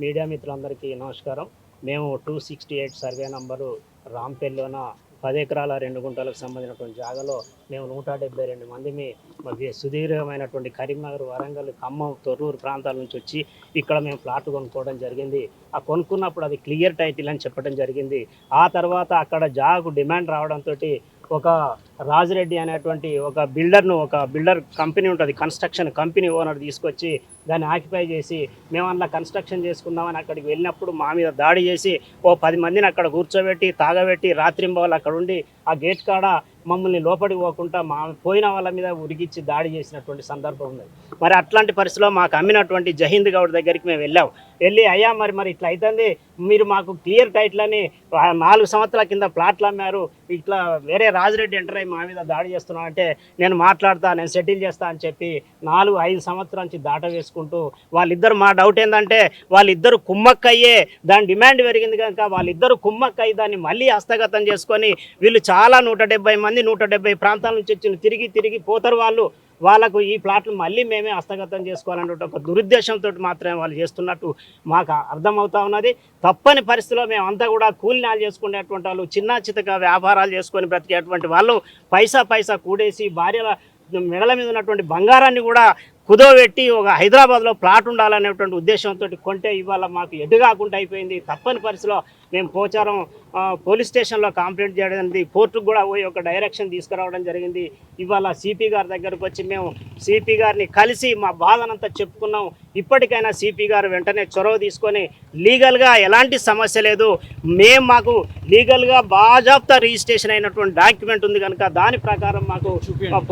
Media మిత్రులందరికీ నమస్కారం. మేము 268 సర్వే నంబరు రాంపల్లిలోన 10 ఎకరాల 2 గుంటలకు సంబంధించినటువంటి జాగాలో మేము 172 మందిమి సుదీర్ఘమైనటువంటి కరీంనగర్, వరంగల్, ఖమ్మం, తొర్రూరు ప్రాంతాల నుంచి వచ్చి ఇక్కడ మేము ప్లాట్ కొనుక్కోవడం జరిగింది. ఆ కొనుక్కున్నప్పుడు అది క్లియర్ టైటిల్ అని చెప్పడం జరిగింది. ఆ తర్వాత అక్కడ జాగాకు డిమాండ్ రావడంతో ఒక రాజిరెడ్డి అనేటువంటి ఒక బిల్డర్ కంపెనీ ఉంటుంది, కన్స్ట్రక్షన్ కంపెనీ ఓనర్ తీసుకొచ్చి దాన్ని ఆక్యుపై చేసి మేము అందులో కన్స్ట్రక్షన్ చేసుకుందామని అక్కడికి వెళ్ళినప్పుడు మా మీద దాడి చేసి 10 మందిని అక్కడ కూర్చోబెట్టి తాగబెట్టి రాత్రింబవళ్ళు అక్కడ ఉండి ఆ గేట్ కాడ మమ్మల్ని లోపలికి పోకుండా పోయిన వాళ్ళ మీద ఉరిగిచ్చి దాడి చేసినటువంటి సందర్భం ఉంది. మరి అట్లాంటి పరిస్థితిలో మాకు అమ్మినటువంటి జహీంద్ గౌడ్ దగ్గరికి మేము వెళ్ళి అయ్యా మరి ఇట్లా అవుతుంది, మీరు మాకు క్లియర్ టైటిల్ అని 4 సంవత్సరాల కింద ప్లాట్లు అమ్మారు, ఇట్లా వేరే రాజిరెడ్డి ఎంటర్ అయ్యి మా మీద దాడి చేస్తున్నా అంటే నేను సెటిల్ చేస్తా అని చెప్పి 4-5 సంవత్సరాల నుంచి దాట వేసుకుంటూ వాళ్ళిద్దరు, మా డౌట్ ఏంటంటే వాళ్ళిద్దరు కుమ్మక్కయ్యే దాని డిమాండ్ పెరిగింది కనుక వాళ్ళిద్దరు కుమ్మక్కయ్యి దాన్ని మళ్ళీ హస్తగతం చేసుకొని వీళ్ళు చాలా 170 ప్రాంతాల నుంచి వచ్చి తిరిగి పోతారు. వాళ్ళకు ఈ ప్లాట్లు మళ్ళీ మేమే హస్తగతం చేసుకోవాలనే ఒక దురుద్దేశంతో మాత్రమే వాళ్ళు చేస్తున్నట్టు మాకు అర్థమవుతా ఉన్నది. తప్పని పరిస్థితిలో మేమంతా కూడా కూలినాలు చేసుకునేటువంటి వాళ్ళు, చిన్న చితక వ్యాపారాలు చేసుకొని బ్రతికేటువంటి వాళ్ళు పైసా కూడేసి భార్యల మెడల మీద ఉన్నటువంటి బంగారాన్ని కూడా కుదోబెట్టి ఒక హైదరాబాద్లో ప్లాట్ ఉండాలనేటువంటి ఉద్దేశంతో కొంటే ఇవాళ మాకు ఎటు కాకుండా అయిపోయింది. తప్పని పరిస్థితిలో మేము పోచారం పోలీస్ స్టేషన్లో కంప్లైంట్ చేయడం జరిగింది. కోర్టుకు కూడా పోయి ఒక డైరెక్షన్ తీసుకురావడం జరిగింది. ఇవాళ సిపి గారి దగ్గరకు వచ్చి మేము సిపి గారిని కలిసి మా బాధనంతా చెప్పుకున్నాం. ఇప్పటికైనా సిపి గారు వెంటనే చొరవ తీసుకొని లీగల్గా ఎలాంటి సమస్య లేదు, మాకు లీగల్గా బాజాప్తా రిజిస్ట్రేషన్ అయినటువంటి డాక్యుమెంట్ ఉంది కనుక దాని ప్రకారం మాకు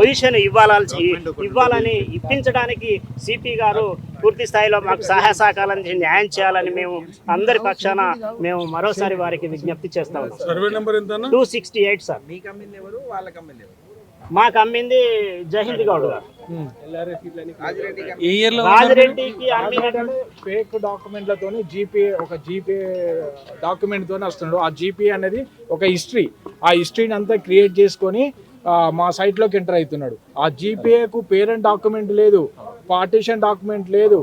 పొజిషన్ ఇవ్వాలని ఇప్పించడానికి సిపి గారు పూర్తి స్థాయిలో మాకు సహాయ సహకారాలు న్యాయం చేయాలని మేము అందరి పక్షాన మేము మరోసారి వారికి విజ్ఞప్తి చేస్తాం. 268 సార్. మాకు అమ్మింది జహీంద్ గౌడ్ గారు. రాజిరెడ్డికి ఫేక్ డాక్యుమెంట్లతో జీపే డాక్యుమెంట్ తోనే వస్తున్నాడు. ఆ జీపే అనేది ఒక హిస్టరీ, ఆ హిస్టరీని అంతా క్రియేట్ చేసుకొని మా సైట్లోకి ఎంటర్ అవుతున్నాడు. ఆ జీపేకు పేరెంట్ డాక్యుమెంట్ లేదు, పార్టీషన్ డాక్యుమెంట్ లేదు,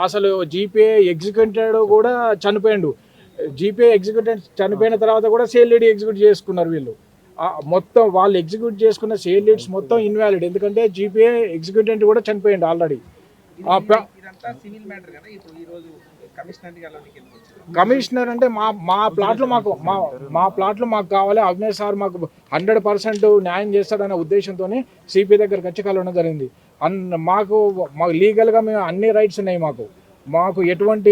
అసలు జీపే ఎగ్జిక్యూటెడ్ కూడా చనిపోయాడు. జీపే ఎగ్జిక్యూటెడ్ చనిపోయిన తర్వాత కూడా సేల్ డీడ్ ఎగ్జిక్యూట్ చేసుకున్నారు వీళ్ళు. మొత్తం వాళ్ళు ఎగ్జిక్యూట్ చేసుకున్న సేల్ డీడ్స్ మొత్తం ఇన్వాలిడ్, ఎందుకంటే జీపే ఎగ్జిక్యూటెంట్ కూడా చనిపోయాడు ఆల్రెడీ. కమిషనర్ అంటే మా ప్లాట్లు మాకు కావాలి, అవినాష్ సార్ మాకు 100% న్యాయం చేస్తాడనే ఉద్దేశంతో సిపి దగ్గరకు వచ్చి కలవడం జరిగింది. మాకు లీగల్గా మేము అన్ని రైట్స్ ఉన్నాయి, మాకు ఎటువంటి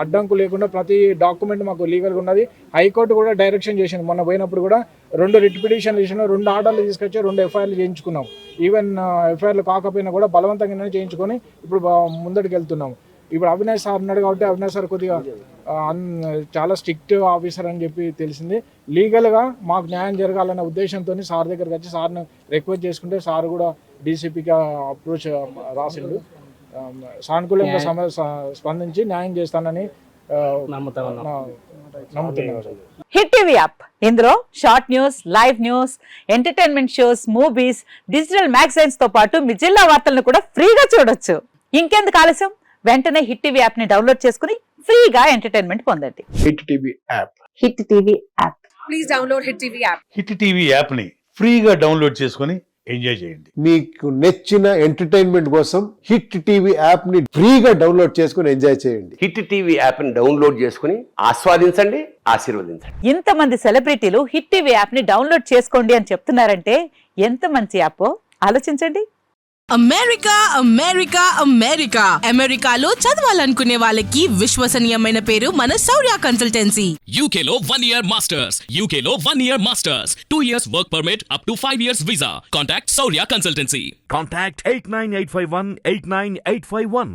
అడ్డంకు లేకుండా ప్రతి డాక్యుమెంట్ మాకు లీగల్గా ఉన్నది. హైకోర్టు కూడా డైరెక్షన్ చేసింది. మొన్న పోయినప్పుడు కూడా 2 రిట్ పిటిషన్లు చేసిన, 2 ఆర్డర్లు తీసుకొచ్చి 2 ఎఫ్ఐఆర్లు చేయించుకున్నాం. ఈవెన్ ఎఫ్ఐఆర్లు కాకపోయినా కూడా బలవంతంగా చేయించుకొని ఇప్పుడు ముందడికి వెళ్తున్నాము. ఇప్పుడు అవినాష్ సార్ ఉన్నాడు కాబట్టి అవినాష్ సార్ కొద్దిగా చాలా స్ట్రిక్ట్ ఆఫీసర్ అని చెప్పి తెలిసింది. లీగల్గా మాకు న్యాయం జరగాలన్న ఉద్దేశంతో సార్ దగ్గరికి వచ్చి సార్ని రిక్వెస్ట్ చేసుకుంటే సార్ కూడా డీసీపీకి అప్రోచ్ రాసిండు. సానుకూలంగా స్పందించి న్యాయం చేస్తానని నమ్ముతున్నాను. హిట్ టీవీ యాప్, ఇందులో short news, live news, entertainment shows, movies, digital magazines తో పాటు మీ జిల్లా వార్తలను కూడా ఫ్రీగా చూడొచ్చు. ఇంకెందుకు ఆలస్యం, వెంటనే హిట్ టీవీ యాప్ ని డౌన్లోడ్ చేసుకుని ఫ్రీగా ఎంటర్టైన్మెంట్ పొందండి. Hit TV app. Hit TV app. Please download hit TV app. Hit TV app ని ఫ్రీగా డౌన్లోడ్ చేసుకుని ఎంజాయ్ చేయండి. మీకు నచ్చిన ఎంటర్టైన్మెంట్ కోసం హిట్ టీవీ యాప్ ని ఫ్రీగా డౌన్లోడ్ చేసుకుని ఎంజాయ్ చేయండి. హిట్ టీవీ యాప్ ని డౌన్లోడ్ చేసుకుని ఆస్వాదించండి, ఆశీర్వదించండి. ఇంతమంది సెలబ్రిటీలు హిట్ టీవీ యాప్ ని డౌన్లోడ్ చేసుకోండి అని చెప్తున్నారంటే ఎంత మంచి యాప్ ఆలోచించండి. అమెరికాలో చదవాలనుకునే వాళ్ళకి విశ్వసనీయమైన పేరు మన శౌర్య కన్సల్టెన్సీ. UK లో 1 year masters, UK లో 1 year masters, 2 years work permit up to 5 years visa. Contact Shaurya Consultancy. Contact 89851 89851.